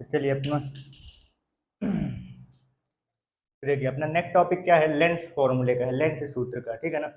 चलिए अपना देखिए अपना नेक्स्ट टॉपिक क्या है, लेंस फॉर्मूले का है, लेंस सूत्र का, ठीक है ना।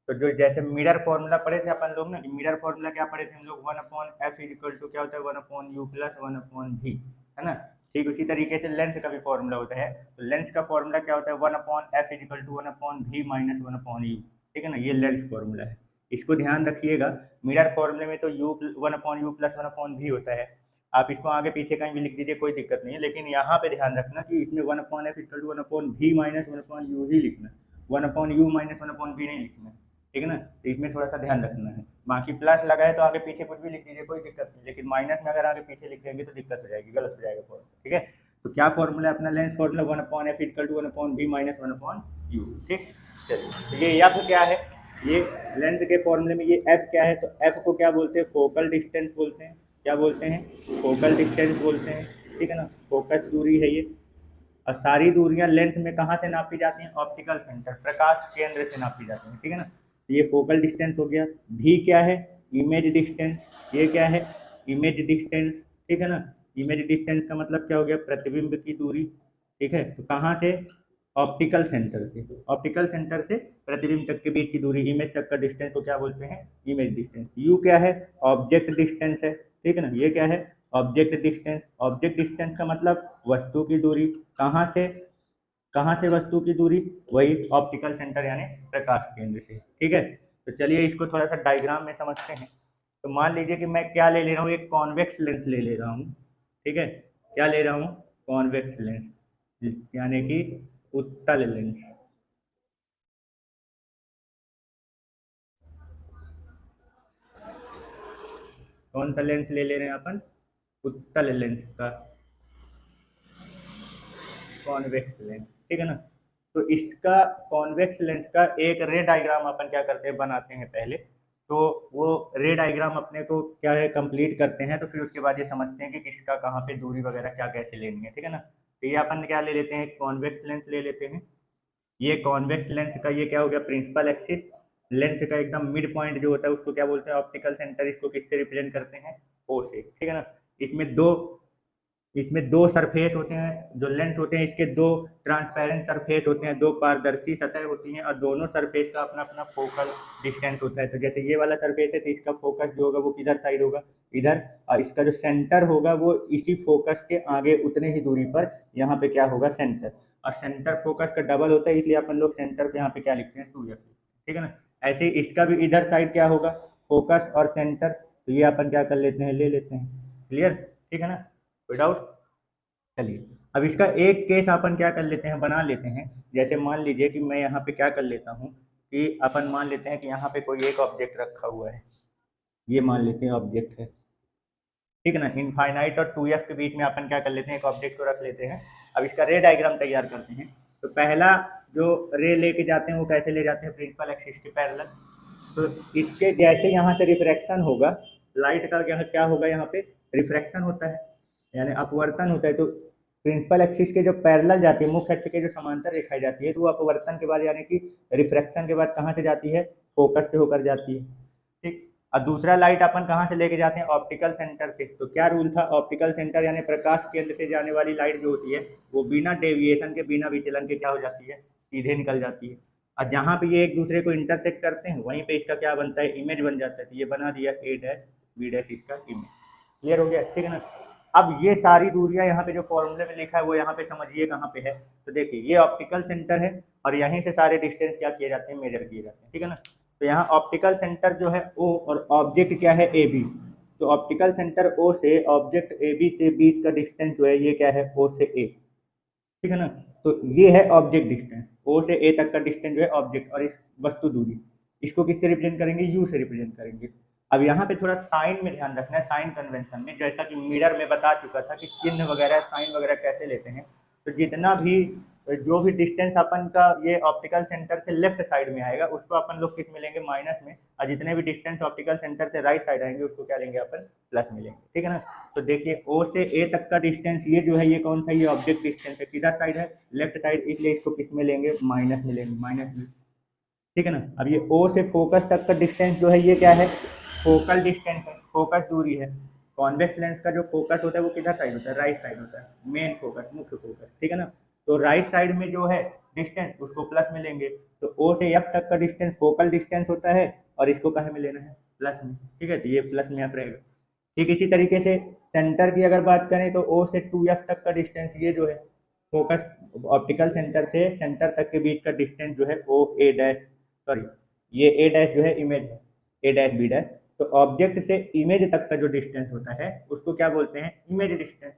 तो जो जैसे मिरर फॉर्मूला पढ़े थे अपन लोग ना, मिरर फॉर्मूला क्या पढ़े थे हम लोग, 1/f इक्वल टू क्या होता है 1/u प्लस 1/v, है ना। ठीक उसी तरीके से लेंस का भी फॉर्मूला होता है। तो लेंस का फॉर्मूला क्या होता है 1/f equal to 1/v minus 1/u, ठीक है ना। ये लेंस फॉर्मूला है, इसको ध्यान रखिएगा। मिरर फॉर्मूले में तो u 1/u प्लस 1/v होता है। आप इसको आगे पीछे कहीं भी लिख दीजिए, कोई दिक्कत नहीं है, लेकिन यहाँ पे ध्यान रखना कि इसमें 1/f equal to 1/v minus 1/u ही लिखना, 1/u माइनस 1/v नहीं लिखना, ठीक है ना। तो इसमें थोड़ा सा ध्यान रखना है। बाकी प्लस लगा है तो आगे पीछे कुछ भी लिख दीजिए, कोई दिक्कत नहीं, लेकिन माइनस में अगर आगे पीछे लिख देंगे तो दिक्कत हो जाएगी, गलत हो जाएगा फॉर्मूला, ठीक है। तो क्या फॉर्मूला है अपना lens formula 1/f equal to 1/v minus 1/u, ठीक। चलिए तो ये एफ क्या है, ये लेंस के फॉर्मूले में ये एफ क्या है, तो एफ को क्या बोलते हैं, फोकल डिस्टेंस बोलते हैं। क्या बोलते हैं, फोकल डिस्टेंस बोलते हैं, ठीक है ना। फोकस दूरी है ये। और सारी दूरियां लेंस में कहाँ से नापी जाती हैं, ऑप्टिकल सेंटर, प्रकाश केंद्र से नापी जाती हैं, ठीक है ना। ये फोकल डिस्टेंस हो गया। भी क्या है, इमेज डिस्टेंस। ये क्या है, इमेज डिस्टेंस, ठीक है ना। इमेज डिस्टेंस का मतलब क्या हो गया, प्रतिबिंब की दूरी, ठीक है। तो कहाँ से, ऑप्टिकल सेंटर से, ऑप्टिकल सेंटर से प्रतिबिंब तक के बीच की दूरी, इमेज तक का डिस्टेंस को क्या बोलते हैं, इमेज डिस्टेंस। यू क्या है, ऑब्जेक्ट डिस्टेंस है, ठीक है ना। ये क्या है, ऑब्जेक्ट डिस्टेंस। ऑब्जेक्ट डिस्टेंस का मतलब वस्तु की दूरी, कहाँ से, कहाँ से वस्तु की दूरी, वही ऑप्टिकल सेंटर यानी प्रकाश केंद्र से, ठीक है। तो चलिए इसको थोड़ा सा डायग्राम में समझते हैं। तो मान लीजिए कि मैं क्या ले रहा हूँ, एक कॉन्वेक्स लेंस ले रहा हूँ, ठीक है। क्या ले रहा हूँ, कॉन्वेक्स लेंस, यानी कि उत्तल लेंस। कौन सा लेंस ले रहे हैं अपन, उत्तल लेंस का, कॉन्वेक्स लेंस, ठीक है ना। तो इसका कॉन्वेक्स लेंस का एक रे डायग्राम अपन क्या करते हैं, बनाते हैं पहले। तो वो रे डायग्राम अपने को क्या है, कंप्लीट करते हैं, तो फिर उसके बाद ये समझते हैं कि किसका कहाँ पे दूरी वगैरह क्या कैसे लेनी है, ठीक है ना। तो ये अपन क्या ले लेते हैं, कॉन्वेक्स लेंस ले लेते हैं। ये कॉन्वेक्स लेंस का ये क्या हो गया, प्रिंसिपल एक्सिस। लेंस का एकदम मिड पॉइंट जो होता है उसको क्या बोलते हैं, ऑप्टिकल सेंटर। इसको किससे रिप्रेजेंट करते हैं, ओ से, ठीक है ना। इसमें दो इसमें दो सरफेस होते हैं, जो लेंस होते हैं इसके दो ट्रांसपेरेंट सरफेस होते हैं, दो पारदर्शी सतह होती हैं, और दोनों सरफेस का अपना अपना फोकल डिस्टेंस होता है। तो जैसे ये वाला सरफेस है तो इसका फोकस जो होगा वो किधर साइड होगा, इधर। और इसका जो सेंटर होगा वो इसी फोकस के आगे उतने ही दूरी पर यहाँ पे क्या होगा, सेंटर। और सेंटर फोकस का डबल होता है, इसलिए अपन लोग सेंटर पे यहाँ पे क्या लिखते हैं, 2f, ठीक है ना। ऐसे ही इसका भी इधर साइड क्या होगा, फोकस और सेंटर। तो ये अपन क्या कर लेते हैं, ले लेते हैं, क्लियर, ठीक है ना, कोई डाउट। चलिए अब इसका एक केस अपन क्या कर लेते हैं, बना लेते हैं। जैसे मान लीजिए कि मैं यहाँ पे क्या कर लेता हूँ, कि अपन मान लेते हैं कि यहाँ पे कोई एक ऑब्जेक्ट रखा हुआ है, ये मान लेते हैं ऑब्जेक्ट है, ठीक है ना। इनफाइनाइट और 2f के बीच में अपन क्या कर लेते हैं, एक ऑब्जेक्ट को रख लेते हैं। अब इसका रे डायग्राम तैयार करते हैं। तो पहला जो रे लेके जाते हैं वो कैसे ले जाते हैं, प्रिंसिपल एक्सिस के पैरेलल। तो इसके जैसे यहाँ से रिफ्रैक्शन होगा, लाइट का क्या होगा, यहाँ पे रिफ्रैक्शन होता है, यानी अपवर्तन होता है। तो प्रिंसिपल एक्सिस के जो पैरेलल जाती है, मुख्य अक्ष के जो समांतर रेखाएं जाती है, तो वो अपवर्तन के बाद यानी कि रिफ्रैक्शन के बाद कहाँ से जाती है, फोकस से होकर जाती है, ठीक। और दूसरा लाइट अपन कहाँ से लेके जाते हैं, ऑप्टिकल सेंटर से। तो क्या रूल था, ऑप्टिकल सेंटर यानी प्रकाश केंद्र से जाने वाली लाइट जो होती है वो बिना डेविएशन के, बिना विचलन के क्या हो जाती है, सीधे निकल जाती है। और जहाँ पे ये एक दूसरे को इंटरसेक्ट करते हैं वहीं पे इसका क्या बनता है, इमेज बन जाता है। तो ये बना दिया a डैश b डैश इसका इमेज, क्लियर हो गया, ठीक है ना। अब ये सारी दूरियां यहाँ पे जो फॉर्मूले में लिखा है वो यहाँ पे समझिए कहाँ पे है। तो देखिए ये ऑप्टिकल सेंटर है और यहीं से सारे डिस्टेंस क्या किए जाते हैं, मेजर किए जाते हैं, ठीक है ना। तो यहाँ ऑप्टिकल सेंटर जो है O और ऑब्जेक्ट क्या है AB। तो ऑप्टिकल सेंटर O से ऑब्जेक्ट AB के बीच का डिस्टेंस जो है ये क्या है, O से A, ठीक है ना। तो ये है ऑब्जेक्ट डिस्टेंस, O से A तक का डिस्टेंस जो है ऑब्जेक्ट, और इस वस्तु दूरी, इसको किससे रिप्रेजेंट करेंगे, U से रिप्रेजेंट करेंगे। अब यहाँ पे थोड़ा साइन में ध्यान रखना है, साइन कन्वेंशन में, जैसा कि मिरर में बता चुका था कि चिन्ह वगैरह साइन वगैरह कैसे लेते हैं। तो जितना भी जो भी डिस्टेंस अपन का ये ऑप्टिकल सेंटर से लेफ्ट साइड में आएगा उसको अपन लोग किस में लेंगे, माइनस में। और जितने भी डिस्टेंस ऑप्टिकल सेंटर से राइट साइड आएंगे उसको क्या लेंगे अपन, प्लस में लेंगे, ठीक है ना। तो देखिए O से A तक का डिस्टेंस ये जो है ये कौन सा, ये ऑब्जेक्ट डिस्टेंस है, किधर साइड है, लेफ्ट साइड, इसलिए इसको किस में लेंगे, माइनस में लेंगे, माइनस में, ठीक है ना। अब ये O से फोकस तक का डिस्टेंस जो है ये क्या है, फोकल डिस्टेंस है, फोकस दूरी है। कॉन्वेक्स लेंस का जो फोकस होता है वो किधर साइड होता है, राइट साइड होता है, मेन फोकस, मुख्य फोकस, ठीक है ना। तो राइट साइड में जो है डिस्टेंस उसको प्लस में लेंगे, तो ओ से एफ तक का डिस्टेंस फोकल डिस्टेंस होता है, और इसको कहाँ में लेना है, प्लस में, ठीक है। तो ये प्लस में एफ रहेगा। ठीक इसी तरीके से सेंटर की अगर बात करें तो ओ से 2f तक का डिस्टेंस, ये जो है फोकस ऑप्टिकल सेंटर से सेंटर तक के बीच का डिस्टेंस जो है ओ ए डैश, सॉरी ये ए डैश जो है इमेज है, ए डैश बी डैश। तो ऑब्जेक्ट से इमेज तक का जो डिस्टेंस होता है उसको क्या बोलते हैं, इमेज डिस्टेंस।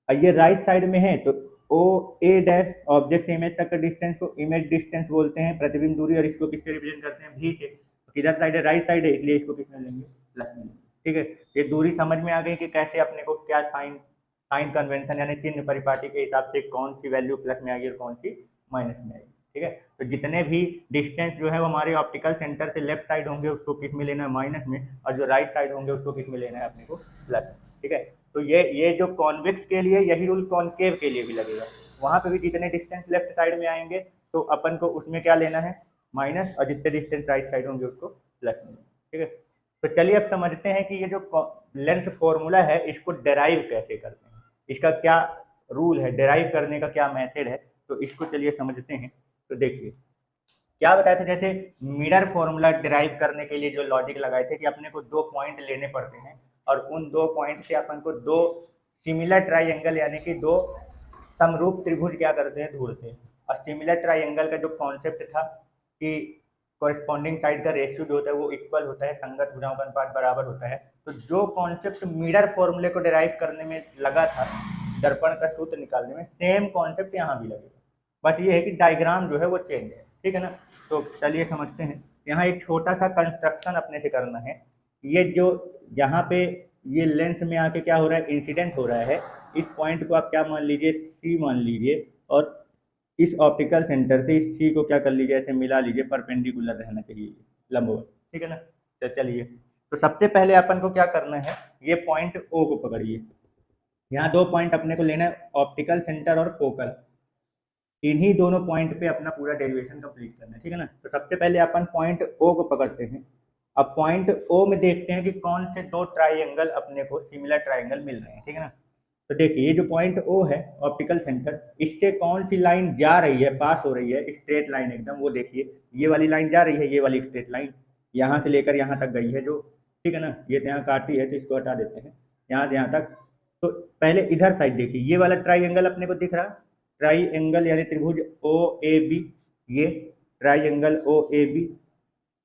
और ये राइट साइड में है तो ओ ए डैश ऑब्जेक्ट से इमेज तक का डिस्टेंस को इमेज डिस्टेंस बोलते हैं, प्रतिबिंब दूरी, और इसको किससे रिप्रेजेंट करते हैं, भी से। तो किधर साइड है, राइट साइड है, इसलिए इसको किसमें लेंगे, प्लस में लेंगे, ठीक है। ये दूरी समझ में आ गई कि कैसे अपने को क्या साइन साइन कन्वेंशन यानी चिन्ह परिपाटी के हिसाब से कौन सी वैल्यू प्लस में आएगी और कौन सी माइनस में आएगी, ठीक है। तो जितने भी डिस्टेंस जो है वो हमारे ऑप्टिकल सेंटर से लेफ्ट साइड होंगे उसको किस में लेना है, माइनस में, और जो राइट साइड होंगे उसको किस में लेना है अपने को, प्लस, ठीक है। तो ये जो कॉन्वेक्स के लिए यही रूल कॉन्केव के लिए भी लगेगा, वहां पे भी जितने डिस्टेंस लेफ्ट साइड में आएंगे तो अपन को उसमें क्या लेना है, माइनस, और जितने डिस्टेंस राइट साइड होंगे उसको प्लस में, ठीक है। तो चलिए अब समझते हैं कि ये जो लेंस फॉर्मूला है इसको डेराइव कैसे करते हैं, इसका क्या रूल है, डेराइव करने का क्या मेथड है, तो इसको चलिए समझते हैं। तो देखिए क्या बताया था, जैसे मिरर फॉर्मूला डिराइव करने के लिए जो लॉजिक लगाए थे कि अपने को 2 पॉइंट लेने पड़ते हैं और उन 2 पॉइंट से अपन को 2 सिमिलर ट्राइंगल यानी कि 2 समरूप त्रिभुज क्या करते हैं, ढूंढते हैं। और सिमिलर ट्राइंगल का जो कॉन्सेप्ट था कि कॉरेस्पॉन्डिंग साइड का रेशियो जो होता है वो इक्वल होता है, संगत भुजाओं का अनुपात बराबर होता है। तो जो कॉन्सेप्ट मिरर फॉर्मूले को डिराइव करने में लगा था, दर्पण का सूत्र निकालने में, सेम कॉन्सेप्ट यहाँ भी लगेगा, बस ये है कि डायग्राम जो है वो चेंज है, ठीक है ना। तो चलिए समझते हैं। यहाँ एक छोटा सा कंस्ट्रक्शन अपने से करना है। ये जो यहाँ पे ये लेंस में आके क्या हो रहा है, इंसिडेंट हो रहा है, इस पॉइंट को आप क्या मान लीजिए, सी मान लीजिए, और इस ऑप्टिकल सेंटर से इस सी को क्या कर लीजिए, ऐसे मिला लीजिए, परपेंडिकुलर रहना चाहिए, लंबवत, ठीक है ना। तो चलिए, तो सबसे पहले अपन को क्या करना है, ये पॉइंट ओ को पकड़िए। यहाँ 2 पॉइंट अपने को लेना है, ऑप्टिकल सेंटर और फोकल, इन्हीं दोनों पॉइंट पे अपना पूरा डेरिवेशन कंप्लीट करना है, ठीक है ना। तो सबसे पहले अपन पॉइंट ओ को पकड़ते हैं। अब पॉइंट ओ में देखते हैं कि कौन से 2 ट्राइंगल अपने को सिमिलर ट्राइंगल मिल रहे हैं, ठीक है ना। तो देखिए ये जो पॉइंट ओ है ऑप्टिकल सेंटर, इससे कौन सी लाइन जा रही है, पास हो रही है, स्ट्रेट लाइन एकदम, वो देखिए ये वाली लाइन जा रही है, ये वाली स्ट्रेट लाइन यहाँ से लेकर यहाँ तक गई है जो, ठीक है ना। ये तो यहाँ काटी है तो इसको हटा देते हैं, यहाँ से यहाँ तक। तो पहले इधर साइड देखिए, ये वाला ट्राइंगल अपने को दिख रहा, ट्राइंगल यानी त्रिभुज ओ ए बी, ये ट्राइंगल ओ ए बी,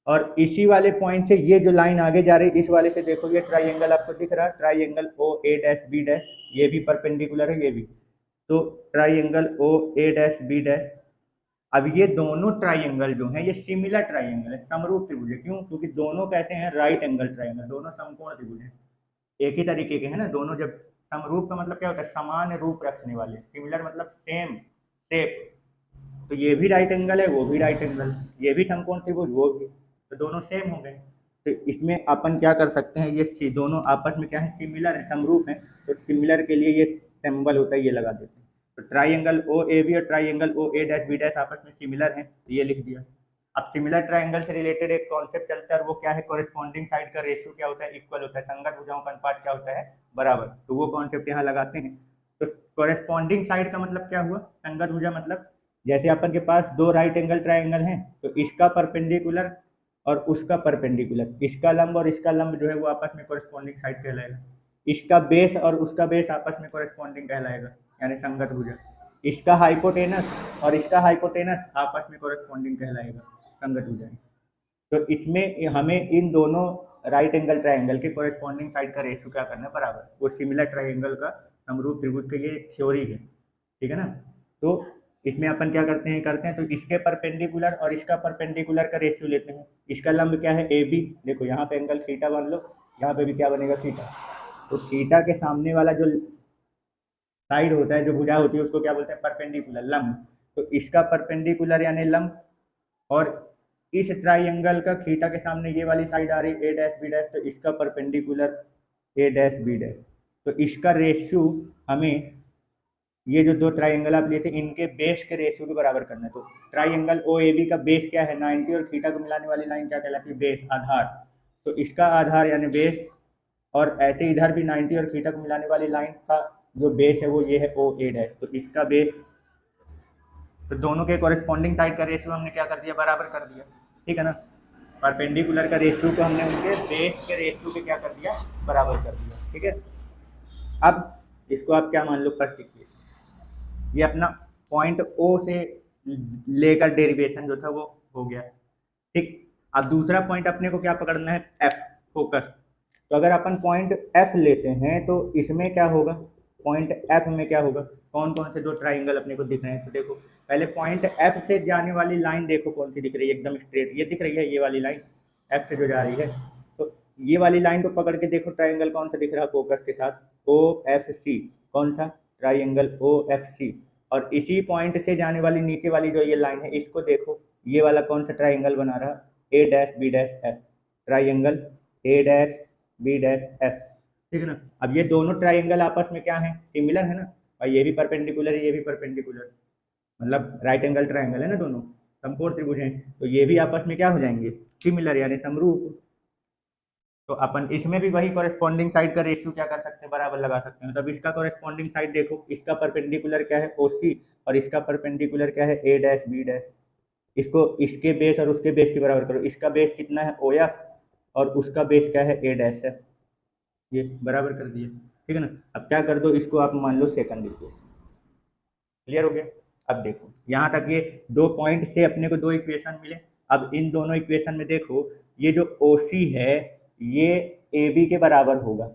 और इसी वाले पॉइंट से ये जो लाइन आगे जा रही है इस वाले से देखो, ये ट्राइंगल आपको दिख रहा है, triangle O A dash B dash, ये भी परपेंडिकुलर है ये भी, तो triangle O A dash B dash. अब ये दोनों ट्राइंगल जो हैं ये सिमिलर ट्राइंगल है, समरूप त्रिभुज है, क्यों, क्योंकि दोनों कहते हैं राइट एंगल ट्राइंगल, दोनों समकोण त्रिभुज हैं, एक ही तरीके के हैं ना दोनों। जब समरूप का मतलब क्या होता है, समान रूप रखने वाले, सिमिलर मतलब सेम शेप, तो ये भी राइट एंगल है वो भी राइट एंगल, ये भी समकोण त्रिभुज वो भी, तो दोनों सेम हो गए। तो इसमें अपन क्या कर सकते हैं, ये दोनों आपस में क्या है, सिमिलर है, समरूप है, तो सिमिलर के लिए ये सिंबल होता है, ये लगा देते हैं। तो ट्राइंगल ओ ए बी और triangle O A dash B dash आपस में सिमिलर हैं, तो ये लिख दिया। अब सिमिलर ट्राइंगल से रिलेटेड एक कॉन्सेप्ट चलता है, वो क्या है, कॉरेस्पॉन्डिंग साइड का रेशियो क्या होता है, इक्वल होता है, संगत भुजाओं का अनुपात क्या होता है, बराबर, तो वो कॉन्सेप्ट यहाँ लगाते हैं। तो कॉरेस्पॉन्डिंग साइड का मतलब क्या हुआ, संगत भुजा मतलब जैसे अपन के पास 2 राइट एंगल ट्राइंगल हैं, तो इसका परपेंडिकुलर और उसका परपेंडिकुलर, इसका लंब और इसका लंब जो है वो आपस में कॉरेस्पॉन्डिंग साइड कहलाएगा, इसका बेस और उसका बेस आपस में कॉरेस्पॉन्डिंग कहलाएगा, यानी संगत भुजा, इसका हाइपोटेनस और इसका हाइपोटेनस आपस में कॉरेस्पॉन्डिंग कहलाएगा, संगत भुजा। तो इसमें हमें इन दोनों राइट एंगल ट्राइंगल के कॉरेस्पॉन्डिंग साइड का रेशियो क्या करना है, बराबर, वो सिमिलर ट्राइंगल का समरूप त्रिभुज का ये थ्योरी है, ठीक है ना। तो इसमें अपन क्या करते हैं, तो इसके परपेंडिकुलर और इसका परपेंडिकुलर का रेशियो लेते हैं। इसका लंब क्या है, ए बी, देखो यहाँ पे एंगल थीटा मान लो, यहाँ पे भी क्या बनेगा, थीटा। तो थीटा के सामने वाला जो साइड होता है, जो भुजा होती है, उसको क्या बोलते हैं, परपेंडिकुलर, लंब। तो इसका परपेंडिकुलर यानी लंब, और इस ट्राइंगल का थीटा के सामने ये वाली साइड आ रही ए डैश बी डैश, तो इसका perpendicular A dash B dash. तो इसका रेशियो हमें ये जो 2 ट्राइंगल आप लिए थे इनके बेस के रेशियो के बराबर करना है। तो ट्राइंगल ओ ए बी का बेस क्या है, 90, और थीटा को मिलाने वाली लाइन क्या कहलाती है, बेस, आधार। तो इसका आधार यानी बेस और ऐसे इधर भी 90 और थीटा को मिलाने वाली लाइन का जो बेस है वो ये है ओ ए डैश, तो इसका बेस, तो दोनों के कॉरेस्पॉन्डिंग साइड का रेशियो हमने क्या कर दिया, बराबर कर दिया, ठीक है ना। परपेंडिकुलर का रेशियो को हमने उनके बेस के रेशियो के क्या कर दिया, बराबर कर दिया, ठीक है। अब इसको आप क्या मान लो, फर्स्ट इक्वेशन, ये अपना पॉइंट ओ से लेकर डेरिवेशन जो था वो हो गया, ठीक। अब दूसरा पॉइंट अपने को क्या पकड़ना है, एफ, फोकस। तो अगर अपन पॉइंट एफ लेते हैं तो इसमें क्या होगा, पॉइंट एफ में क्या होगा, कौन कौन से दो ट्राइंगल अपने को दिख रहे हैं, तो देखो पहले पॉइंट एफ से जाने वाली लाइन देखो कौन सी दिख रही है, एकदम स्ट्रेट, ये दिख रही है, ये वाली लाइन एफ से जो जा रही है। तो ये वाली लाइन को पकड़ के देखो ट्राइंगल कौन सा दिख रहा है फोकस के साथ, ओ एफ सी, कौन सा, ट्राइंगल ओ एफ सी। और इसी पॉइंट से जाने वाली नीचे वाली जो ये लाइन है इसको देखो, ये वाला कौन सा ट्राइंगल बना रहा, A dash B dash F, triangle A dash B dash F, ठीक है ना। अब ये दोनों ट्राइंगल आपस में क्या है, सिमिलर है ना, और ये भी परपेंडिकुलर है, ये भी परपेंडिकुलर, मतलब राइट एंगल ट्राइंगल है ना दोनों, समकोण त्रिभुज हैं, तो ये भी आपस में क्या हो जाएंगे, सिमिलर यानी समरूप। तो अपन इसमें भी वही कॉरेस्पॉन्डिंग साइड का रेशियो क्या कर सकते हैं, बराबर लगा सकते हैं। तब इसका कॉरेस्पॉन्डिंग साइड देखो, इसका परपेंडिकुलर क्या है, ओ सी, और इसका परपेंडिकुलर क्या है, ए डैश बी डैश। इसको इसके बेस और उसके बेस के बराबर करो, इसका बेस कितना है ओ एफ, और उसका बेस क्या है ए डैश एफ, ये बराबर कर दिए, ठीक है ना। अब क्या कर दो, इसको आप मान लो सेकंड इक्वेशन, क्लियर हो गया। अब देखो यहाँ तक ये दो पॉइंट से अपने को दो इक्वेशन मिले। अब इन दोनों इक्वेशन में देखो, ये जो ओ सी है ये ए बी के बराबर होगा,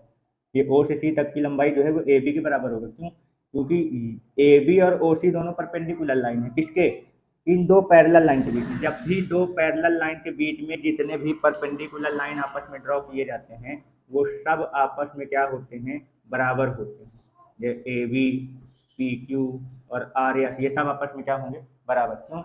ये ओ से सी तक की लंबाई जो है वो ए बी के बराबर होगा, क्यों, क्योंकि ए बी और ओ सी दोनों परपेंडिकुलर लाइन है, किसके, इन दो पैरेलल लाइन के बीच में। जब भी दो पैरेलल लाइन के बीच में जितने भी परपेंडिकुलर लाइन आपस में ड्रॉ किए जाते हैं वो सब आपस में क्या होते हैं, बराबर होते हैं। जैसे ए बी, पी क्यू और आर एस, ये सब आपस में क्या होंगे, बराबर, क्यों,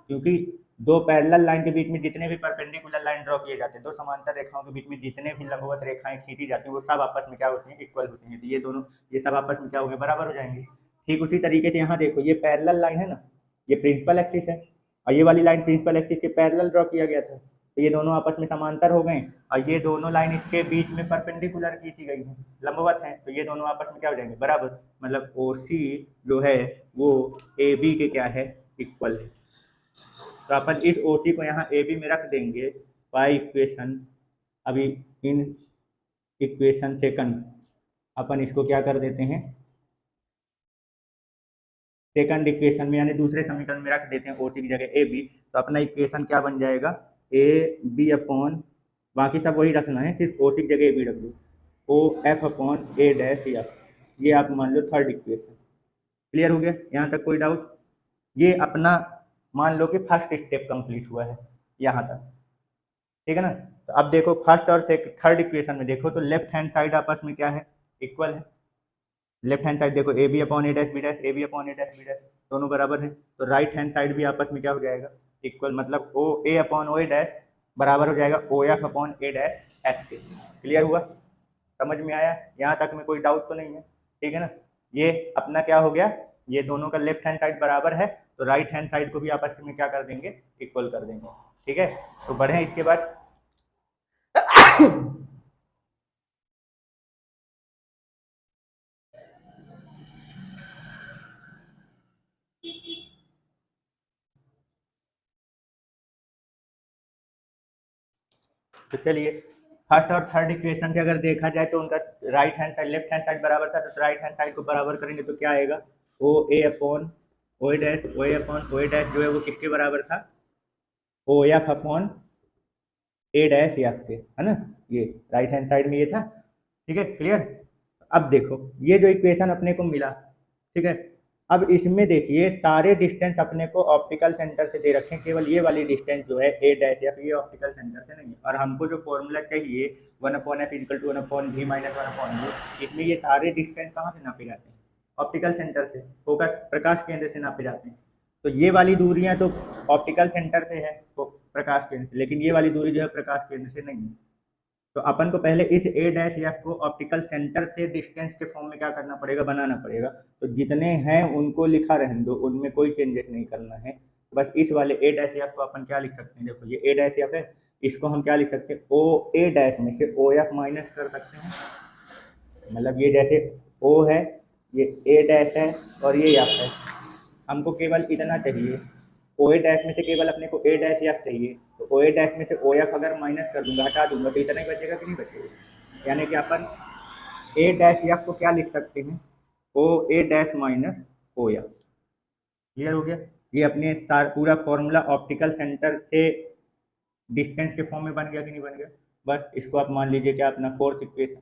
क्योंकि दो पैरेलल लाइन के बीच में जितने भी परपेंडिकुलर लाइन ड्रॉ किए जाते हैं, दो समांतर रेखाओं के बीच में जितने भी लंबवत रेखाएं खींची जाती हैं वो सब आपस में क्या होती हैं, इक्वल होती हैं। तो ये दोनों, ये सब आपस में क्या होंगे, बराबर हो जाएंगे। ठीक उसी तरीके से यहाँ देखो, ये पैरेलल लाइन है ना, ये प्रिंसिपल एक्सिस है, और ये वाली लाइन प्रिंसिपल एक्सिस के पैरेलल ड्रॉ किया गया था, तो ये दोनों आपस में समांतर हो गए, और ये दोनों लाइन इसके बीच में परपेंडिकुलर खींची गई है, लंबवत है, तो ये दोनों आपस में क्या हो जाएंगे, बराबर। मतलब ओ सी जो है वो ए बी के क्या है, इक्वल है। तो अपन इस ओ सी को यहाँ ए बी में रख देंगे बाई इक्वेशन, अभी इन इक्वेशन सेकंड अपन इसको क्या कर देते हैं, सेकंड इक्वेशन में यानी दूसरे समीकरण में रख देते हैं ओ सी की जगह ए बी। तो अपना इक्वेशन क्या बन जाएगा, ए बी अपॉन, बाकी सब वही रखना है, सिर्फ ओ सी की जगह ए बी रख दो, ओ F upon A dash F, ये आप मान लो थर्ड इक्वेशन। क्लियर हो गया, यहाँ तक कोई डाउट। ये अपना मान लो कि फर्स्ट स्टेप कंप्लीट हुआ है यहाँ तक, ठीक है ना। तो अब देखो फर्स्ट और थर्ड इक्वेशन में देखो तो लेफ्ट हैंड साइड आपस में क्या है, इक्वल है। लेफ्ट हैंड साइड देखो A B upon A dash B dash, A B upon A dash B dash, दोनों बराबर है। तो राइट हैंड साइड भी आपस में क्या हो जाएगा, इक्वल, मतलब ओ A upon O A dash बराबर हो जाएगा ओ F upon A dash F के। क्लियर हुआ, समझ में आया, यहाँ तक में कोई डाउट तो नहीं है, ठीक है ना। ये अपना क्या हो गया, ये दोनों का लेफ्ट हैंड साइड बराबर है, तो राइट हैंड साइड को भी आपस में क्या कर देंगे, इक्वल कर देंगे, ठीक है। तो बढ़े इसके बाद तो चलिए फर्स्ट और थर्ड इक्वेशन से अगर देखा जाए तो उनका right hand side left hand side बराबर था, तो राइट हैंड साइड को बराबर करेंगे तो क्या आएगा, ओ A upon O A dash, O A upon O A dash जो है वो किसके बराबर था, ओ F upon A dash F के, है ना। ये राइट हैंड साइड में ये था, ठीक है, क्लियर। अब देखो ये जो इक्वेशन अपने को मिला, ठीक है। अब इसमें देखिए सारे डिस्टेंस अपने को ऑप्टिकल सेंटर से दे रखे हैं, केवल ये वाली डिस्टेंस जो है ए डैश एफ ये ऑप्टिकल सेंटर से नहीं है। और हमको जो फॉर्मूला चाहिए 1/f equal to 1/v minus 1/u, इसमें ये सारे डिस्टेंस कहाँ से नापे जाते हैं, ऑप्टिकल सेंटर से, फोकस प्रकाश केंद्र से नापे जाते हैं। तो ये वाली दूरियां तो ऑप्टिकल सेंटर से है, तो प्रकाश केंद्र से, लेकिन ये वाली दूरी जो है प्रकाश केंद्र से नहीं है। तो अपन को पहले इस ए डैश एफ को ऑप्टिकल सेंटर से डिस्टेंस के फॉर्म में क्या करना पड़ेगा, बनाना पड़ेगा। तो जितने हैं उनको लिखा रहने दो, उनमें कोई चेंजेस नहीं करना है। बस इस वाले ए डैश एफ को अपन क्या लिख सकते हैं, देखो ये ए डैश एफ है, इसको हम क्या लिख सकते हैं, ओ ए डैश में से ओ एफ माइनस कर सकते हैं। मतलब ये जैसे ओ है, ये ए डैश है और ये एफ है, हमको केवल इतना चाहिए, ओ ए डैश में से केवल अपने को ए डैश एफ चाहिए, तो ओ ए डैश में से ओ एफ अगर माइनस कर दूंगा, हटा दूंगा, तो इतना ही बचेगा कि नहीं बचेगा। यानी कि अपन ए डैश एफ को क्या लिख सकते हैं, O A dash minus O F. Clear हो गया। ये अपने पूरा फॉर्मूला ऑप्टिकल सेंटर से डिस्टेंस के फॉर्म में बन गया कि नहीं बन गया। बस इसको आप मान लीजिए कि अपना फोर्थ इक्वेशन,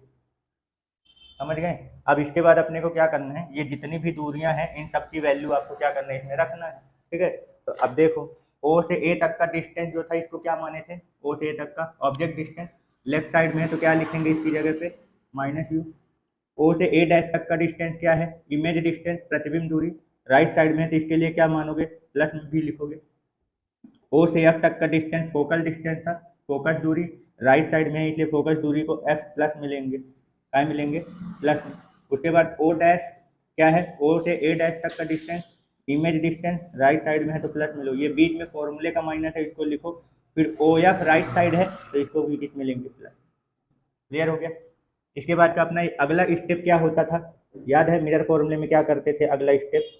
समझ गए। अब इसके बाद अपने को क्या करना है, ये जितनी भी दूरियां हैं इन सब की वैल्यू आपको क्या करना है, इसमें रखना है। ठीक है, तो अब देखो ओ से ए तक का डिस्टेंस जो था, इसको क्या माने थे, ओ से ए तक का ऑब्जेक्ट डिस्टेंस लेफ्ट साइड में है, तो क्या लिखेंगे इसकी जगह पे माइनस यू। ओ से ए डैश तक का डिस्टेंस क्या है, इमेज डिस्टेंस प्रतिबिंब दूरी, राइट साइड में है, तो इसके लिए क्या मानोगे, प्लस में भी लिखोगे। ओ से एफ तक का डिस्टेंस फोकल डिस्टेंस था, फोकस दूरी राइट साइड में है, इसलिए फोकस दूरी को एफ प्लस मिलेंगे, क्या मिलेंगे, प्लस में। उसके बाद ओ डैश क्या है, ओ से ए डैश तक का distance image distance right side में है, तो प्लस मिलो, ये बीच में फॉर्मूले का माइनस है, इसको लिखो। फिर ओ एफ राइट साइड है, तो इसको भी किस मिलेंगे, प्लस। क्लियर हो गया। इसके बाद का अपना अगला स्टेप क्या होता था, याद है मिरर फॉर्मूले में क्या करते थे, अगला स्टेप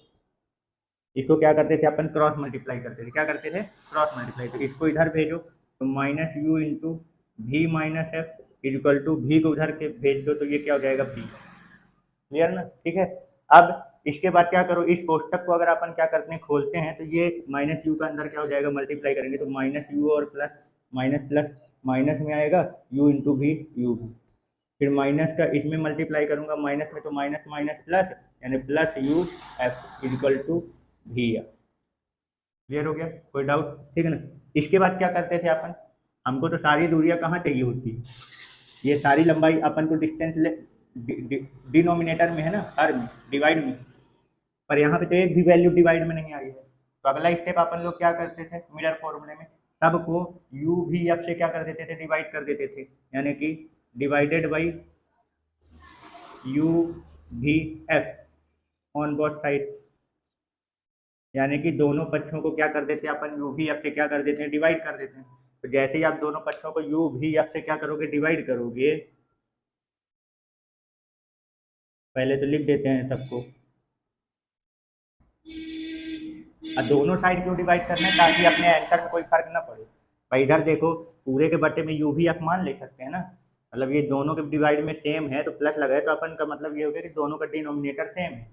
इसको क्या करते थे अपन, क्रॉस मल्टीप्लाई करते थे। क्या करते थे, क्रॉस मल्टीप्लाई। तो इसको इधर भेजो, तो माइनस यू इंटू भी माइनस एफ इक्वल टू भी को उधर के भेज दो, तो ये क्या हो जाएगा, भी। क्लियर ना, ठीक है। अब इसके बाद क्या करो, इस कोष्टक को अगर अपन क्या करते हैं, खोलते हैं, तो ये माइनस यू का अंदर क्या हो जाएगा, मल्टीप्लाई करेंगे, तो माइनस यू और प्लस माइनस में आएगा यू इंटू भी यू भी। फिर माइनस का इसमें मल्टीप्लाई करूंगा, माइनस में, तो माइनस माइनस प्लस, यानी plus U F equal to भी एफ। क्लियर हो गया, कोई डाउट, ठीक है ना। इसके बाद क्या करते थे अपन, हमको तो सारी दूरियां कहाँ चाहिए होती है, ये सारी लंबाई अपन को डिस्टेंस डिनोमिनेटर में है ना, हर में, डिवाइड में, पर यहाँ पे तो एक भी वैल्यू डिवाइड में नहीं आई है। तो अगला स्टेप अपन लोग क्या करते थे, मिरर फॉर्मूले में सबको यू भी एफ से क्या कर देते थे, डिवाइड कर देते थे, यानी कि डिवाइडेड बाई यू भी एफ ऑन बोथ साइड, यानी कि दोनों पक्षों को क्या कर देते हैं अपन, यू भी एफ से क्या कर देते हैं, डिवाइड कर देते हैं। तो जैसे ही आप दोनों पक्षों को यू भी एफ से क्या करोगे, डिवाइड करोगे, पहले तो लिख देते हैं सबको। और दोनों साइड क्यों डिवाइड करना है, ताकि अपने आंसर में कोई फर्क ना पड़े। भाई इधर देखो, पूरे के बट्टे में यू भी एफ मान ले सकते हैं ना, मतलब ये दोनों के डिवाइड में सेम है, तो प्लस लगाए, तो अपन का मतलब ये हो गया कि दोनों का डिनोमिनेटर सेम है,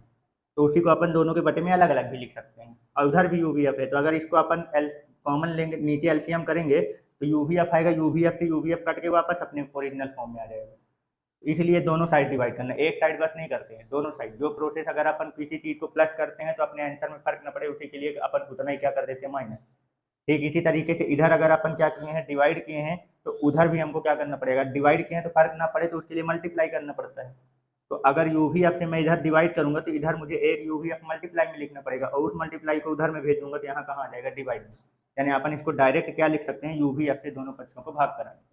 तो उसी को अपन दोनों के बटे में अलग अलग भी लिख सकते हैं। और उधर भी यू भी एफ है, तो अगर इसको अपन कॉमन लेंगे, नीचे एलसीएम करेंगे, तो यू भी एफ आएगा, यू भी एफ से यू भी एफ कट के वापस अपने ओरिजिनल फॉर्म में आ जाएगा। इसलिए दोनों साइड डिवाइड करना, एक साइड बस नहीं करते हैं, दोनों साइड। जो प्रोसेस अगर अपन किसी चीज़ को प्लस करते हैं तो अपने आंसर में फर्क न पड़े, उसी के लिए अपन उतना ही क्या कर देते हैं, माइनस। ठीक इसी तरीके से इधर अगर अपन क्या किए हैं, डिवाइड किए हैं, तो उधर भी हमको क्या करना पड़ेगा, डिवाइड किए हैं तो फर्क ना पड़े, तो उसके लिए मल्टीप्लाई करना पड़ता है। तो अगर यू भी एफ से मैं इधर डिवाइड करूंगा, तो इधर मुझे एक यू भी एफ मल्टीप्लाई में लिखना पड़ेगा, और उस मल्टीप्लाई को उधर में भेज दूंगा, तो यहाँ कहाँ आ जाएगा, डिवाइड में। यानी अपन इसको डायरेक्ट क्या लिख सकते हैं, यू भी एफ से दोनों पक्षों को भाग कराएंगे।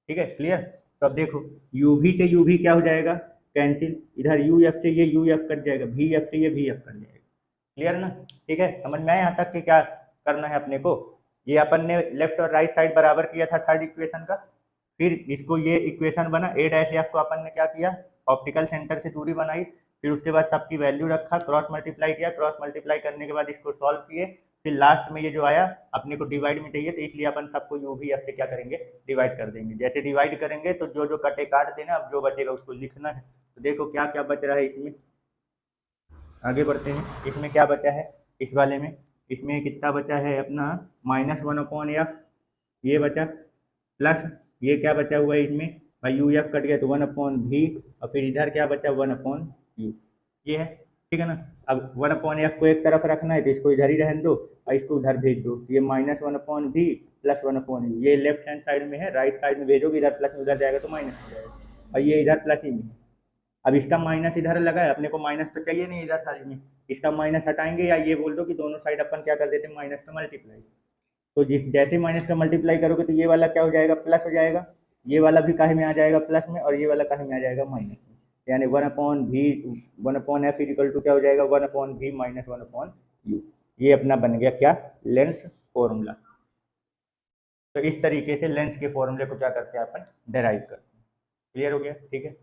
ठीक है, क्लियर। तो अब देखो, यू भी से यू भी क्या हो जाएगा, कैंसिल, इधर यू एफ से ये यू एफ कट जाएगा, भी एफ से ये भी एफ कट जाएगा। क्लियर ना, ठीक है, समझ में आया यहाँ तक कि क्या करना है अपने को। ये अपन ने लेफ्ट और राइट साइड बराबर किया था थर्ड इक्वेशन का। फिर इसको ये इक्वेशन बना, ए डैश एफ को अपन ने क्या किया, ऑप्टिकल सेंटर से दूरी बनाई, फिर उसके बाद सबकी वैल्यू रखा, क्रॉस मल्टीप्लाई किया, क्रॉस मल्टीप्लाई करने के बाद इसको सॉल्व किए, फिर लास्ट में ये जो आया अपने को डिवाइड में चाहिए, तो इसलिए अपन सबको यू भी एफ से क्या करेंगे, डिवाइड कर देंगे। जैसे डिवाइड करेंगे तो जो जो कटे काट देना, अब जो बचेगा उसको लिखना है। तो देखो क्या क्या बच रहा है इसमें, आगे बढ़ते हैं। इसमें क्या बचा है, इस वाले में, इसमें कितना बचा है अपना, -1/f ये बचा, प्लस ये क्या बचा हुआ है इसमें, भाई यू एफ कट गया तो 1/v, और फिर इधर क्या बचा, 1/u, ये है। ठीक है ना। अब 1/f को एक तरफ रखना है, तो इसको इधर ही रहने दो और इसको उधर भेज दो, ये -1/v प्लस 1/u, ये लेफ्ट हैंड साइड में है, राइट साइड में भेजोगे, इधर प्लस में उधर जाएगा तो माइनस हो जाएगा, और ये इधर प्लस ही में है। अब इसका माइनस इधर लगा है, अपने को माइनस तो चाहिए नहीं इधर साइड में, इसका माइनस हटाएंगे, या ये बोल दो कि दोनों साइड अपन क्या कर देते हैं, माइनस का मल्टीप्लाई। तो जैसे माइनस का मल्टीप्लाई करोगे, तो ये वाला क्या हो जाएगा, प्लस हो जाएगा, ये वाला भी काहे में आ जाएगा, प्लस में, और ये वाला काहे में आ जाएगा, माइनस में। यानी 1/f इक्वल टू क्या हो जाएगा, 1/v माइनस 1/u। ये अपना बन गया क्या, लेंस फॉर्मूला। तो इस तरीके से लेंस के फॉर्मूले को क्या करते हैं अपन डेराइव करते हैं। क्लियर हो गया? ठीक है।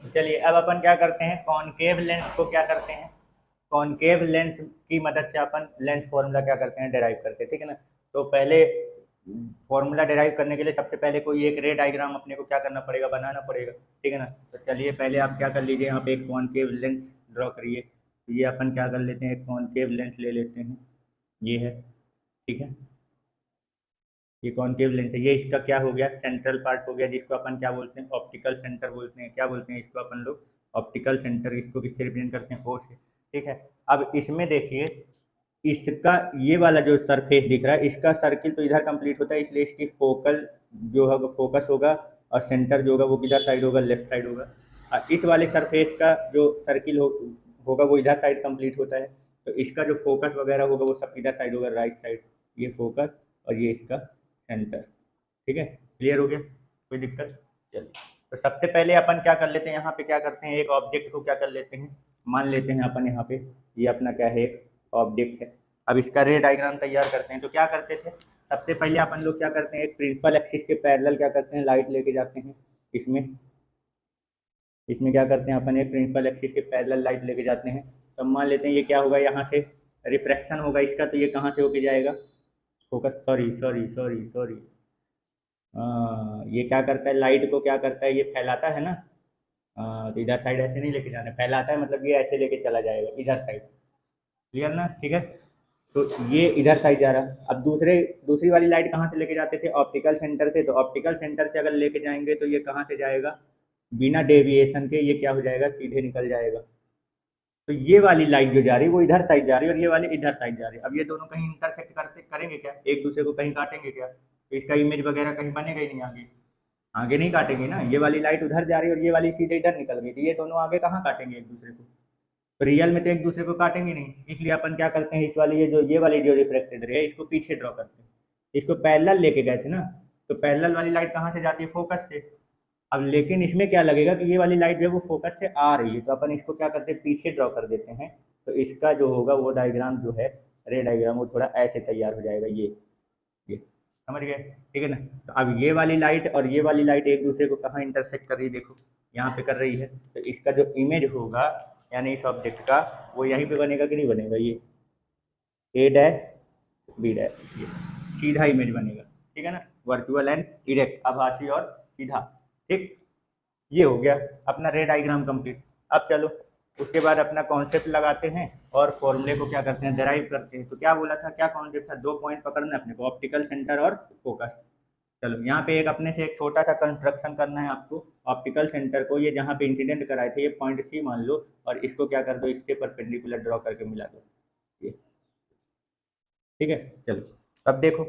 चलिए अब अपन क्या करते हैं, कॉनकेव लेंस को क्या करते हैं, कॉनकेव लेंस की मदद से अपन लेंस फॉर्मूला क्या करते हैं डेराइव करते हैं। ठीक है ना। तो पहले फॉर्मूला डेराइव करने के लिए सबसे पहले कोई एक रे डायग्राम अपने को क्या करना पड़ेगा, बनाना पड़ेगा। ठीक है ना। तो चलिए पहले आप क्या कर लीजिए, यहाँ पे एक कॉनकेव लेंस ड्रॉ करिए। तो ये अपन क्या कर लेते हैं, एक कॉनकेव लेंस ले लेते हैं, ये है। ठीक है, ये कॉनकेव लेंस है, ये इसका क्या हो गया, सेंट्रल पार्ट हो गया, जिसको अपन क्या बोलते हैं, ऑप्टिकल सेंटर बोलते हैं। क्या बोलते हैं इसको अपन लोग, ऑप्टिकल सेंटर। इसको किससे रिप्रेजेंट करते हैं, ओ से। ठीक है। अब इसमें देखिए, इसका ये वाला जो सरफेस दिख रहा है, इसका सर्किल तो इधर कंप्लीट होता है, इसलिए इसकी फोकल जो होगा, फोकस होगा, और सेंटर जो होगा वो किधर साइड होगा, लेफ्ट साइड होगा। और इस वाले सरफेस का जो सर्किल होगा वो इधर साइड कंप्लीट होता है। तो इसका जो फोकस वगैरह होगा वो सब किधर साइड होगा, राइट साइड। ये फोकस और ये इसका सेंटर। ठीक है, क्लियर हो गया, कोई दिक्कत? चलिए, तो सबसे पहले अपन क्या कर लेते हैं, यहाँ पे क्या करते हैं, एक ऑब्जेक्ट को क्या कर लेते हैं, मान लेते हैं अपन यहाँ पे, ये अपना क्या है, एक ऑब्जेक्ट है। अब इसका रे डायग्राम तैयार करते हैं। तो क्या करते थे, सबसे पहले अपन लोग क्या करते हैं, एक प्रिंसिपल एक्सिस के पैरेलल क्या करते हैं, लाइट लेके जाते हैं। इसमें इसमें क्या करते हैं अपन, एक प्रिंसिपल एक्सिस के पैरेलल लाइट लेके जाते हैं। तो मान लेते हैं ये क्या होगा, यहाँ से रिफ्रैक्शन होगा इसका, तो ये कहाँ से होके जाएगा, focus, sorry sorry sorry sorry, ये क्या करता है, लाइट को क्या करता है, ये फैलाता है ना। तो इधर साइड ऐसे नहीं लेके जाना, फैलाता है मतलब ये ऐसे लेके चला जाएगा इधर साइड। क्लियर ना? ठीक है। तो ये इधर साइड जा रहा है। अब दूसरी वाली लाइट कहाँ से लेके जाते थे, ऑप्टिकल सेंटर से। तो ऑप्टिकल सेंटर से अगर लेके जाएंगे तो ये कहाँ से जाएगा, बिना डेविएशन के ये क्या हो जाएगा, सीधे निकल जाएगा। तो ये वाली लाइट जो जा रही है वो इधर साइड जा रही है, और ये वाली इधर साइड जा रही है। अब ये दोनों कहीं इंटरसेक्ट करते करेंगे क्या, एक दूसरे को कहीं काटेंगे क्या, तो इसका इमेज वगैरह कहीं बनेगा ही नहीं आगे, आगे नहीं काटेंगे ना। ये वाली लाइट उधर जा रही है और ये वाली सीधे इधर निकल गई, तो ये दोनों आगे कहाँ काटेंगे एक दूसरे को, तो रियल में तो एक दूसरे को काटेंगे नहीं। इसलिए अपन क्या करते हैं, इस वाली ये वाली जो रिफ्लेक्टेड रे है, इसको पीछे ड्रॉ करते हैं। इसको पैरेलल लेके गए थे ना, तो पैरेलल वाली लाइट कहाँ से जाती है, फोकस से। अब लेकिन इसमें क्या लगेगा कि ये वाली लाइट जो है वो फोकस से आ रही है, तो अपन इसको क्या करते हैं, पीछे ड्रॉ कर देते हैं। तो इसका जो होगा वो डायग्राम जो है, रे डायग्राम, वो थोड़ा ऐसे तैयार हो जाएगा, ये समझ गए? ठीक है ना। तो अब ये वाली लाइट और ये वाली लाइट एक दूसरे को कहाँ इंटरसेक्ट कर रही है, देखो यहाँ पे कर रही है। तो इसका जो इमेज होगा यानी इस ऑब्जेक्ट का, वो यहीं पे बनेगा कि नहीं बनेगा, ये ए डैश बी डैश, ये सीधा इमेज बनेगा। ठीक है ना, वर्चुअल एंड डायरेक्ट, आभासी और सीधा। ठीक, ये हो गया अपना रे डायग्राम कंप्लीट। अब चलो उसके बाद अपना कॉन्सेप्ट लगाते हैं और फॉर्मूले को क्या करते हैं, डेराइव करते हैं। तो क्या बोला था, क्या कॉन्सेप्ट था, दो पॉइंट पकड़ना है अपने को, ऑप्टिकल सेंटर और फोकस। चलो यहाँ पे एक अपने से एक छोटा सा कंस्ट्रक्शन करना है आपको। ऑप्टिकल सेंटर को, ये जहाँ पे इंसिडेंट कराए थे, ये पॉइंट सी मान लो, और इसको क्या कर दो, इससे परपेंडिकुलर ड्रॉ करके मिला दो, ये। ठीक है, चलो अब देखो,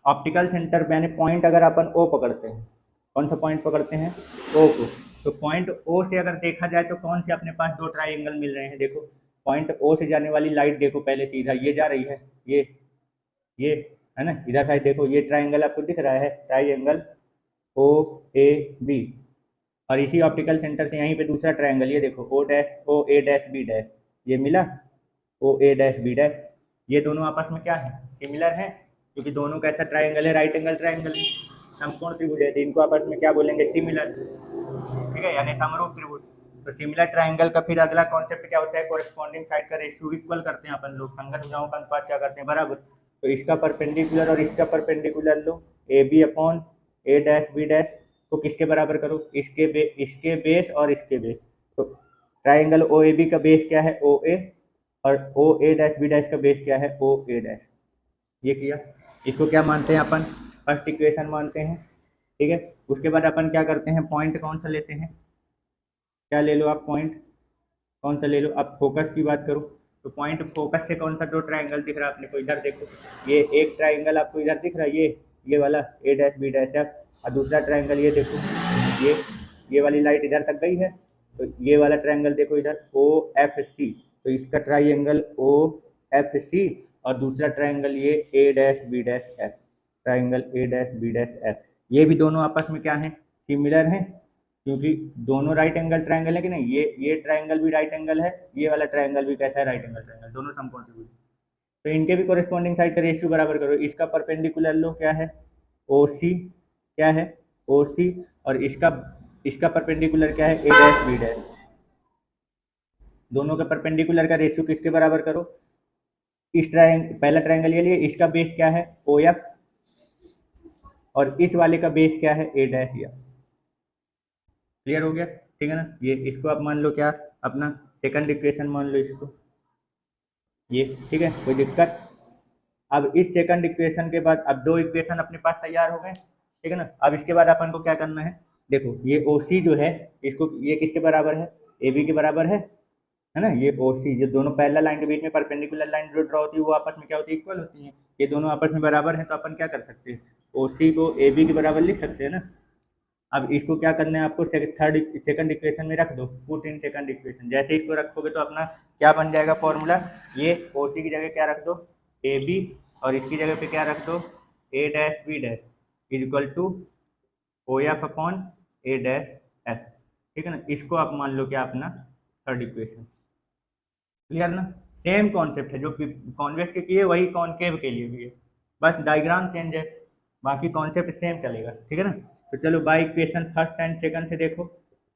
ऑप्टिकल सेंटर मैंने पॉइंट अगर अपन ओ पकड़ते हैं, कौन सा पॉइंट पकड़ते हैं, ओ को। तो पॉइंट ओ से अगर देखा जाए तो कौन से अपने पास दो ट्राइंगल मिल रहे हैं, देखो पॉइंट ओ से जाने वाली लाइट देखो, पहले सीधा ये जा रही है, ये है ना, इधर साइड देखो, ये ट्राइंगल आपको दिख रहा है, ट्राइंगल ओ ए बी। और इसी ऑप्टिकल सेंटर से यहीं पे दूसरा ट्राइंगल, ये देखो O dash, O A dash B dash, ये मिला, ओ ए डैश बी डैश। ये दोनों आपस में क्या है, सिमिलर है, क्योंकि दोनों कैसा ट्राइंगल है, राइट एंगल ट्राइंगल है, समकोण त्रिभुज है, तो इनको आपस में क्या बोलेंगे, सिमिलर। ठीक है, यानी समरूप त्रिभुज। तो सिमिलर ट्राइंगल का फिर अगला कॉन्सेप्ट क्या होता है, कोरिस्पॉन्डिंग साइड का रेशियो इक्वल करते हैं अपन लोग, संगत भुजाओं का अनुपात क्या करते हैं, बराबर। तो इसका परपेंडिकुलर और इसका परपेंडिकुलर लो, A B upon A dash B dash को किसके बराबर करो, इसके बेस और इसके बेस। तो ट्राइंगल ओ ए बी का बेस क्या है, ओ ए, और ओ ए डैश बी डैश का बेस क्या है, ओ ए डैश। ये किया, इसको क्या मानते हैं अपन, फर्स्ट इक्वेशन मानते हैं। ठीक है, उसके बाद अपन क्या करते हैं, पॉइंट कौन सा लेते हैं, क्या ले लो आप, पॉइंट कौन सा ले लो। अब फोकस की बात करो, तो पॉइंट फोकस से कौन सा दो ट्राइंगल दिख रहा है अपने को, इधर देखो, ये एक ट्राइंगल आपको इधर दिख रहा है, ये वाला ए डैश बी डैश है। और दूसरा ट्राइंगल ये देखो, ये वाली लाइट इधर तक गई है, तो ये वाला ट्राइंगल देखो इधर, ओ एफ सी। तो इसका ट्राइंगल ओ एफ सी, और दूसरा ट्राइंगल ये A dash B dash F, triangle A dash B dash F. ये भी दोनों आपस में क्या है, सिमिलर हैं, क्योंकि दोनों राइट एंगल ट्रायंगल है कि नहीं, ये ट्रायंगल भी राइट एंगल है, ये वाला ट्रायंगल भी कैसा है, राइट एंगल ट्रायंगल, दोनों समकोण। तो इनके भी कोरेस्पॉन्डिंग साइड का रेशियो बराबर करो। इसका परपेंडिकुलर लो क्या है, ओ सी, क्या है ओ सी, और इसका इसका परपेंडिकुलर क्या है, ए डैश बी डैश। दोनों के परपेंडिकुलर का रेशियो किसके बराबर करो, इस पहला ट्रायंगल ये लिए, इसका बेस क्या है ओ एफ, और इस वाले का बेस क्या है ए डैश एफ। क्लियर हो गया, ठीक है ना। ये इसको आप मान लो क्या, अपना सेकंड इक्वेशन मान लो इसको, ये ठीक है, कोई दिक्कत। अब इस सेकंड इक्वेशन के बाद अब दो इक्वेशन अपने पास तैयार हो गए, ठीक है ना। अब इसके बाद अपन को क्या करना है, देखो ये ओ सी जो है, इसको ये किसके बराबर है, ए बी के बराबर है ना। ये ओ सी, जो दोनों पैरेलल लाइन के बीच में परपेंडिकुलर लाइन जो ड्रॉ होती है वो आपस में क्या होती है, इक्वल होती है। ये दोनों आपस में बराबर है, तो अपन क्या कर सकते हैं, ओ सी को ए बी के बराबर लिख सकते हैं ना। अब इसको क्या करना है आपको, सेकंड इक्वेशन में रख दो, पुट इन सेकंड इक्वेशन। जैसे इसको रखोगे तो अपना क्या बन जाएगा फॉर्मूला, ये ओ सी की जगह क्या रख दो, ए बी, और इसकी जगह पे क्या रख दो, A dash B dash is equal to O F upon A dash F, ठीक है ना। इसको आप मान लो क्या अपना थर्ड इक्वेशन। क्लियर ना, सेम कॉन्सेप्ट है, जो कॉन्वेक्स के लिए वही कॉनकेव के लिए भी है, बस डायग्राम चेंज है, बाकी कॉन्सेप्ट सेम चलेगा, ठीक है ना। तो चलो by equation first and second से देखो,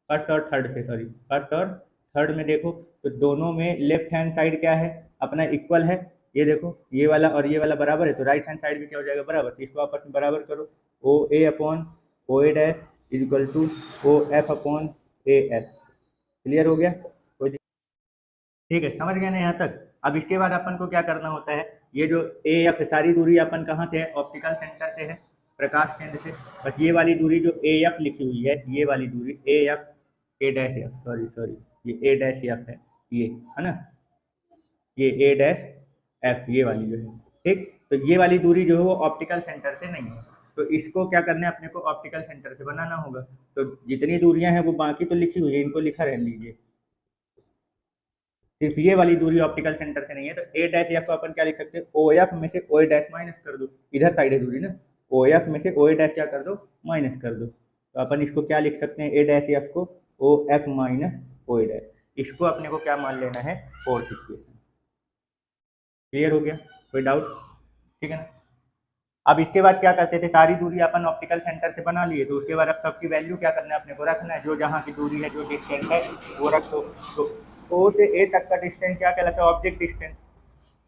फर्स्ट और थर्ड से, सॉरी फर्स्ट और थर्ड में देखो, तो दोनों में लेफ्ट हैंड साइड क्या है अपना, इक्वल है। ये देखो ये वाला और ये वाला बराबर है, तो राइट हैंड साइड भी क्या हो जाएगा, बराबर। तो इसको आपस में बराबर करो, O A upon O A dash is equal to O F upon A F. Clear हो गया, ठीक है, समझ गए ना यहाँ तक। अब इसके बाद अपन को क्या करना होता है, ये जो ए एफ सारी दूरी अपन कहाँ से है, ऑप्टिकल सेंटर से है, प्रकाश केंद्र से। बस ये वाली दूरी जो ए एफ लिखी हुई है, ये वाली दूरी A F, A dash F, sorry sorry, ये ए डैश एफ ये है ना, ये ए डैश एफ, ये वाली जो है, ठीक। तो ये वाली दूरी जो है वो ऑप्टिकल सेंटर से नहीं है, तो इसको क्या करना है अपने को, ऑप्टिकल सेंटर से बनाना होगा। तो जितनी दूरियां हैं वो बाकी तो लिखी हुई है, इनको लिखा रहने दीजिए, सिर्फ ये वाली दूरी ऑप्टिकल सेंटर से नहीं है। तो ए डैश एफ को अपन क्या लिख सकते हैं, ओ एफ में से ओ डैश माइनस कर दो, इधर साइड है दूरी ना, ओ एफ में से ओ डैश क्या कर दो, माइनस कर दो। तो अपन इसको क्या लिख सकते हैं, ए डैश एफ को O F minus O dash, इसको अपने को क्या मान लेना है, फोर्थ इक्वेशन। क्लियर हो गया, कोई डाउट, ठीक है ना। अब इसके बाद क्या करते थे, सारी दूरी अपन ऑप्टिकल सेंटर से बना लिए, तो उसके बाद अब सबकी वैल्यू क्या करना है अपने को, रखना है, जो जहाँ की दूरी है, जो डिस्टेंस है वो रखो। तो ओ से ए तक का डिस्टेंस क्या कहलाता है, ऑब्जेक्ट डिस्टेंस।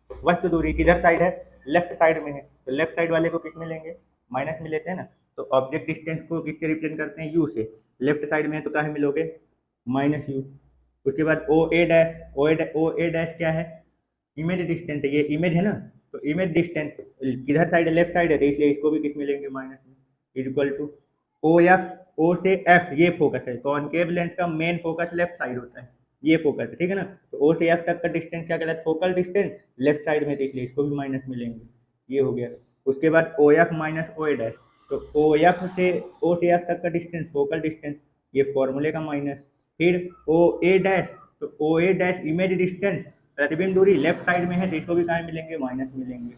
वस्तु दूरी किधर साइड है, लेफ्ट साइड में है, तो लेफ्ट साइड वाले को किस में लेंगे, माइनस में लेते हैं ना। तो ऑब्जेक्ट डिस्टेंस को किससे रिप्रेजेंट करते हैं, यू से, लेफ्ट साइड में है तो कहाँ मिलोगे, माइनस यू। उसके बाद ओ A dash, O A dash क्या है, इमेज डिस्टेंस है, ये इमेज है ना, तो इमेज डिस्टेंस किधर साइड है, लेफ्ट साइड है, तो इसलिए इसको भी किस में लेंगे, माइनस में, इक्वल टू ओ एफ, ओ से एफ ये फोकस है, कॉनकेव लेंस का मेन फोकस लेफ्ट साइड होता है, ये फोकस है, ठीक है ना। तो ओ से एफ तक का डिस्टेंस क्या कहलाता है, फोकल डिस्टेंस, लेफ्ट साइड में, तो इसलिए इसको भी माइनस में लेंगे, ये हो गया। उसके बाद ओ F minus O A dash, तो ओ एफ से ओ से एफ तक का डिस्टेंस, फोकल डिस्टेंस, ये फॉर्मूले का माइनस, फिर ओ ए डैश, तो ओ ए डैश इमेज डिस्टेंस, प्रतिबिंब दूरी लेफ्ट साइड में है, तो इसको भी कहाँ मिलेंगे, माइनस मिलेंगे।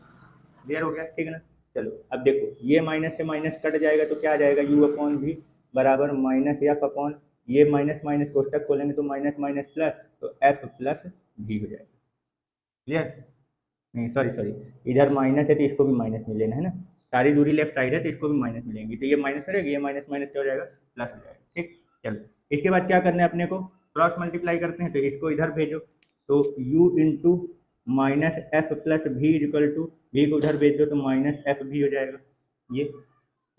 क्लियर हो गया, ठीक है ना। चलो अब देखो, ये माइनस से माइनस कट जाएगा तो क्या आ जाएगा, यू अपॉन भी बराबर माइनस एफ अपॉन, ये माइनस माइनस कोष्टक खोलेंगे तो माइनस माइनस प्लस, तो एफ प्लस भी हो जाएगा। क्लियर, नहीं सॉरी सॉरी, इधर माइनस है तो इसको भी माइनस में लेना है ना, सारी दूरी लेफ्ट साइड है तो इसको भी माइनस मिलेंगी, तो ये माइनस करेगा, ये माइनस माइनस क्या हो जाएगा, प्लस हो जाएगा, ठीक। चलो इसके बाद क्या करना है अपने को, क्रॉस मल्टीप्लाई करते हैं, तो इसको इधर भेजो, तो u into minus F plus भी इक्वल टू, भी को उधर भेज दो तो माइनस एफ भी हो जाएगा ये।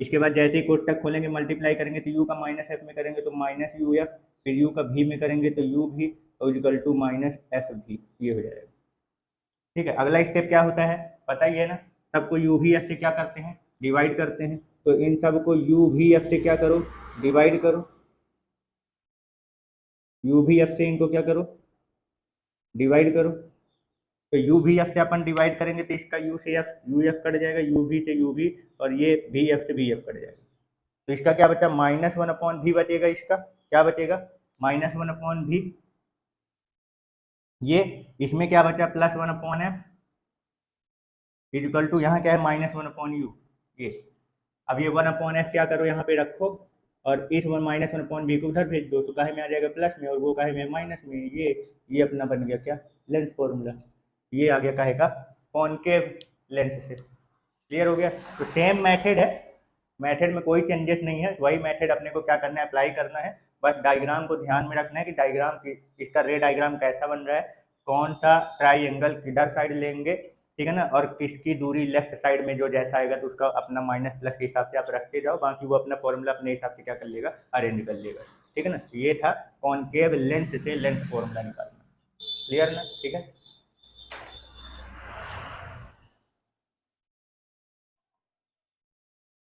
इसके बाद जैसे ही कोष्टक खोलेंगे मल्टीप्लाई करेंगे तो u का माइनस एफ में करेंगे तो माइनस यू एफ, फिर u का भी में करेंगे तो u भी और इक्वल टू माइनस एफ भी, ये हो जाएगा। ठीक है, अगला स्टेप क्या होता है पता ही है ना, सबको यू भी एफ से क्या करते हैं, डिवाइड करते हैं। तो इन सबको यू भी एफ से क्या करो, डिवाइड करो, यू भी एफ से इनको क्या करो, डिवाइड करो। तो यू भी एफ से अपन डिवाइड करेंगे तो इसका यू से एफ, यू एफ कट जाएगा, यू भी से यू भी, और ये भी एफ से भी एफ कट जाएगा। तो इसका क्या बचा, माइनस वन अपॉन भी बचेगा, इसका क्या बचेगा, माइनस वन अपॉन भी, ये इसमें क्या बचा, plus one upon F equal to, यहाँ क्या है माइनस वन अपॉन यू, ये। अब ये वन अपॉन एफ क्या करो यहाँ पे रखो, और इस माइनस वन अपॉन बी को उधर भेज दो तो काहे में आ जाएगा प्लस में, और वो काहे में माइनस में। ये अपना बन गया क्या, लेंस फॉर्मूला। ये आ गया काहे का, कॉनकेव लेंस से। क्लियर हो गया। तो सेम मेथड है, मेथड में कोई चेंजेस नहीं है, वही मेथड अपने को क्या करना है, अप्लाई करना है। बस डायग्राम को ध्यान में रखना है कि डायग्राम की इसका रे डायग्राम कैसा बन रहा है, कौन सा ट्राइंगल किधर साइड लेंगे, ठीक है ना, और किसकी दूरी लेफ्ट साइड में जो जैसा आएगा तो उसका अपना माइनस प्लस के हिसाब से आप रखते जाओ, बाकी वो अपना फॉर्मूला अपने हिसाब से क्या कर लेगा, अरेंज कर लेगा। ठीक है ना। ये था कॉनकेव लेंस से लेंस फॉर्मूला निकालना। क्लियर ना, ठीक है।